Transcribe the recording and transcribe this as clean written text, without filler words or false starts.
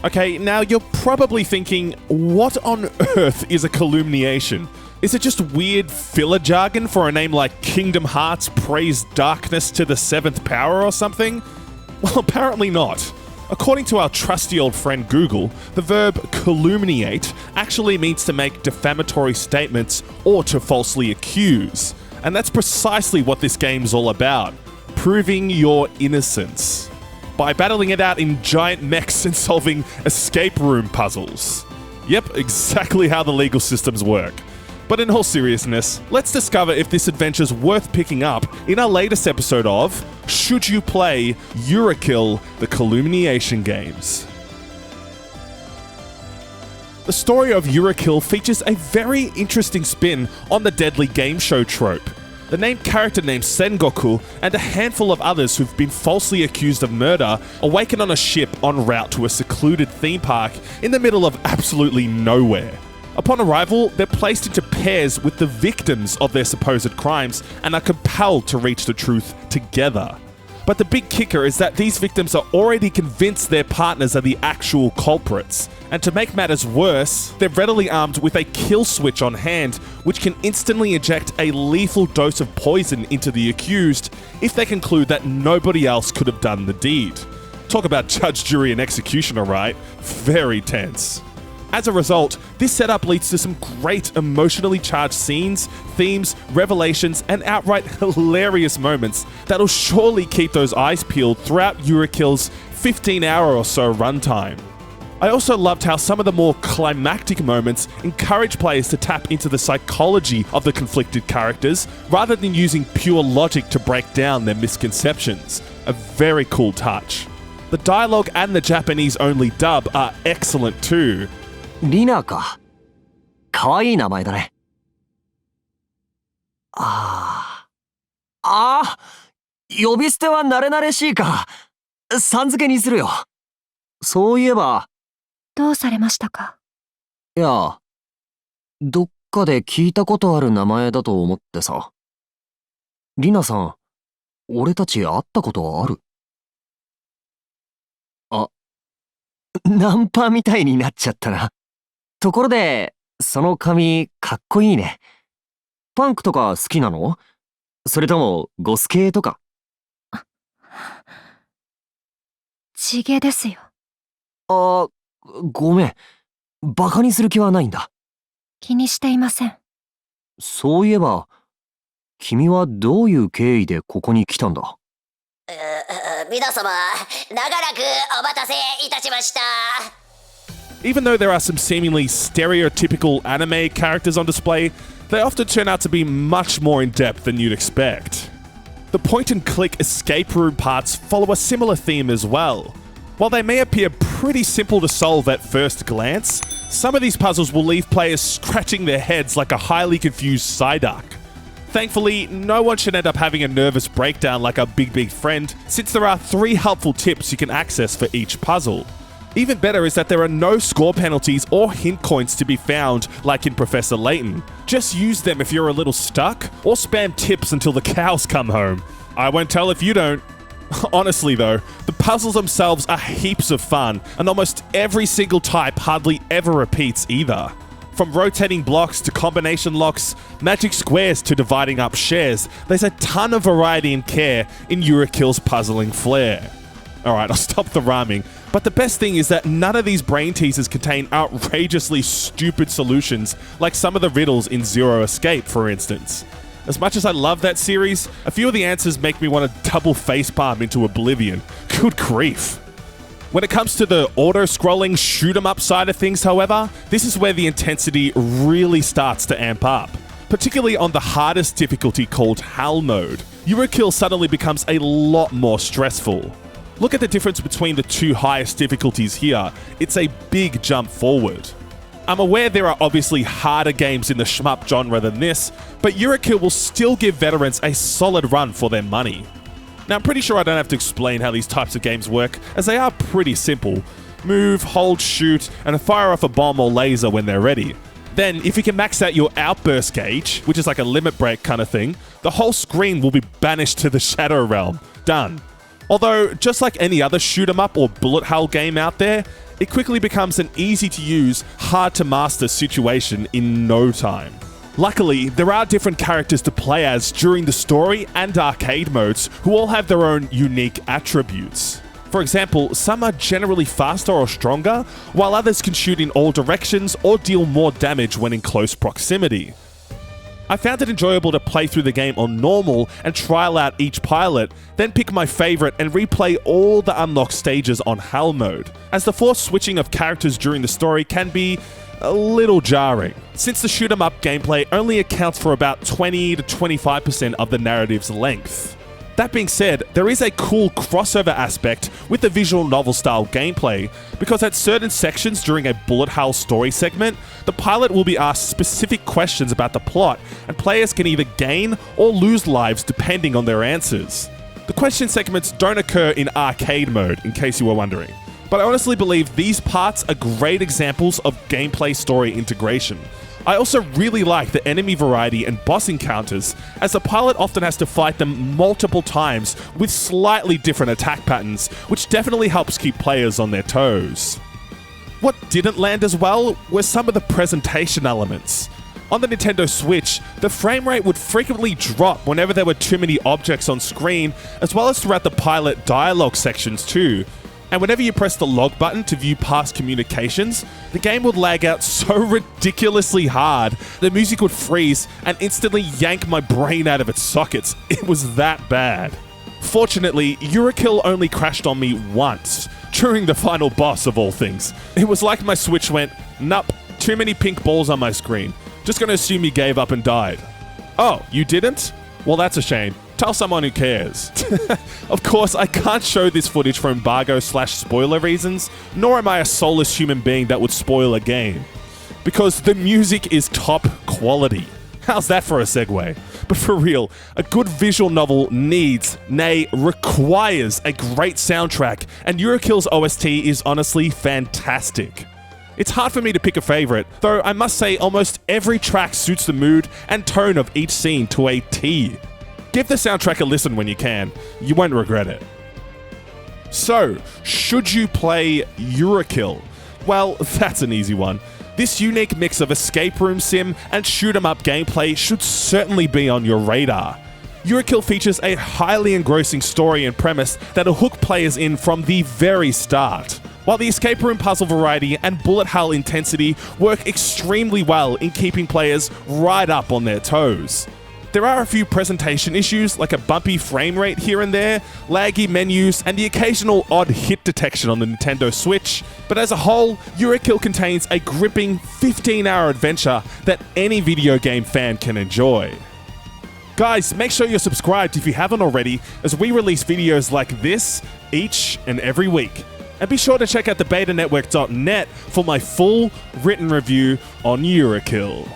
Okay, now you're probably thinking, what on earth is a Calumniation? Is it just weird filler jargon for a name like Kingdom Hearts Praise Darkness to the 7th Power or something? Well, apparently not. According to our trusty old friend Google, the verb calumniate actually means to make defamatory statements or to falsely accuse. And that's precisely what this game's all about. Proving your innocence. By battling it out in giant mechs and solving escape room puzzles. Yep, exactly how the legal systems work. But in all seriousness, let's discover if this adventure's worth picking up in our latest episode of Should You Play Yurukill, the Calumniation Games. The story of Yurukill features a very interesting spin on the deadly game show trope. The named character named Sengoku and a handful of others who've been falsely accused of murder awaken on a ship en route to a secluded theme park in the middle of absolutely nowhere. Upon arrival, they're placed into pairs with the victims of their supposed crimes and are compelled to reach the truth together. But the big kicker is that these victims are already convinced their partners are the actual culprits. And to make matters worse, they're readily armed with a kill switch on hand, which can instantly inject a lethal dose of poison into the accused if they conclude that nobody else could have done the deed. Talk about judge, jury, and executioner, right? Very tense. As a result, this setup leads to some great emotionally charged scenes, themes, revelations, and outright hilarious moments that'll surely keep those eyes peeled throughout Yurukill's 15-hour or so runtime. I also loved how some of the more climactic moments encourage players to tap into the psychology of the conflicted characters rather than using pure logic to break down their misconceptions. A very cool touch. The dialogue and the Japanese-only dub are excellent too. リナか。かわいい名前だね。呼び捨ては慣れ慣れしいか。さん付けにするよ。そういえば。どうされましたか？いや、どっかで聞いたことある名前だと思ってさ。リナさん、俺たち会ったことある？あ、ナンパみたいになっちゃったな。ところで、その髪かっこいいね。パンクとか好きなの？それともゴス系とか？地毛ですよ。ごめん。バカにする気はないんだ。気にしていません。そういえば、君はどういう経緯でここに来たんだ？皆様、長らくお待たせいたしました。Even though there are some seemingly stereotypical anime characters on display, they often turn out to be much more in-depth than you'd expect. The point-and-click escape room parts follow a similar theme as well. While they may appear pretty simple to solve at first glance, some of these puzzles will leave players scratching their heads like a highly confused Psyduck. Thankfully, no one should end up having a nervous breakdown like our big friend, since there are 3 helpful tips you can access for each puzzle. Even better is that there are no score penalties or hint coins to be found like in Professor Layton. Just use them if you're a little stuck, or spam tips until the cows come home. I won't tell if you don't. Honestly though, the puzzles themselves are heaps of fun, and almost every single type hardly ever repeats either. From rotating blocks to combination locks, magic squares to dividing up shares, there's a ton of variety and care in Yurukill's puzzling flair. Alright, I'll stop the rhyming, but the best thing is that none of these brain teasers contain outrageously stupid solutions like some of the riddles in Zero Escape, for instance. As much as I love that series, a few of the answers make me want to double facepalm into oblivion. Good grief. When it comes to the auto-scrolling shoot-'em-up side of things, however, this is where the intensity really starts to amp up. Particularly on the hardest difficulty called Hell Mode, Yurukill suddenly becomes a lot more stressful. Look at the difference between the 2 highest difficulties here. It's a big jump forward. I'm aware there are obviously harder games in the shmup genre than this, but Yurukill will still give veterans a solid run for their money. Now, I'm pretty sure I don't have to explain how these types of games work, as they are pretty simple. Move, hold, shoot, and fire off a bomb or laser when they're ready. Then, if you can max out your outburst gauge, which is like a limit break kind of thing, the whole screen will be banished to the Shadow Realm. Done. Although, just like any other shoot 'em up or bullet hell game out there, it quickly becomes an easy to use, hard to master situation in no time. Luckily, there are different characters to play as during the story and arcade modes who all have their own unique attributes. For example, some are generally faster or stronger, while others can shoot in all directions or deal more damage when in close proximity. I found it enjoyable to play through the game on normal and trial out each pilot, then pick my favourite and replay all the unlocked stages on Hell mode, as the forced switching of characters during the story can be a little jarring, since the shoot 'em up gameplay only accounts for about 20 to 25% of the narrative's length. That being said, there is a cool crossover aspect with the visual novel style gameplay, because at certain sections during a bullet hell story segment, the pilot will be asked specific questions about the plot, and players can either gain or lose lives depending on their answers. The question segments don't occur in arcade mode, in case you were wondering, but I honestly believe these parts are great examples of gameplay story integration. I also really like the enemy variety and boss encounters, as the pilot often has to fight them multiple times with slightly different attack patterns, which definitely helps keep players on their toes. What didn't land as well were some of the presentation elements. On the Nintendo Switch, the frame rate would frequently drop whenever there were too many objects on screen, as well as throughout the pilot dialogue sections too. And whenever you press the log button to view past communications, the game would lag out so ridiculously hard, the music would freeze and instantly yank my brain out of its sockets. It was that bad. Fortunately, Yurukill only crashed on me once, during the final boss of all things. It was like my Switch went, "Nup, too many pink balls on my screen. Just gonna assume you gave up and died." "Oh, you didn't? Well, that's a shame. Tell someone who cares." Of course, I can't show this footage for embargo/spoiler reasons, nor am I a soulless human being that would spoil a game. Because the music is top quality. How's that for a segue? But for real, a good visual novel needs, nay, requires a great soundtrack, and Yurukill's OST is honestly fantastic. It's hard for me to pick a favourite, though I must say almost every track suits the mood and tone of each scene to a T. Give the soundtrack a listen when you can. You won't regret it. So, should you play Yurukill? Well, that's an easy one. This unique mix of escape room sim and shoot 'em up gameplay should certainly be on your radar. Yurukill features a highly engrossing story and premise that'll hook players in from the very start, while the escape room puzzle variety and bullet hell intensity work extremely well in keeping players right up on their toes. There are a few presentation issues, like a bumpy frame rate here and there, laggy menus, and the occasional odd hit detection on the Nintendo Switch, but as a whole, Yurukill contains a gripping 15-hour adventure that any video game fan can enjoy. Guys, make sure you're subscribed if you haven't already, as we release videos like this each and every week. And be sure to check out thebetanetwork.net for my full written review on Yurukill.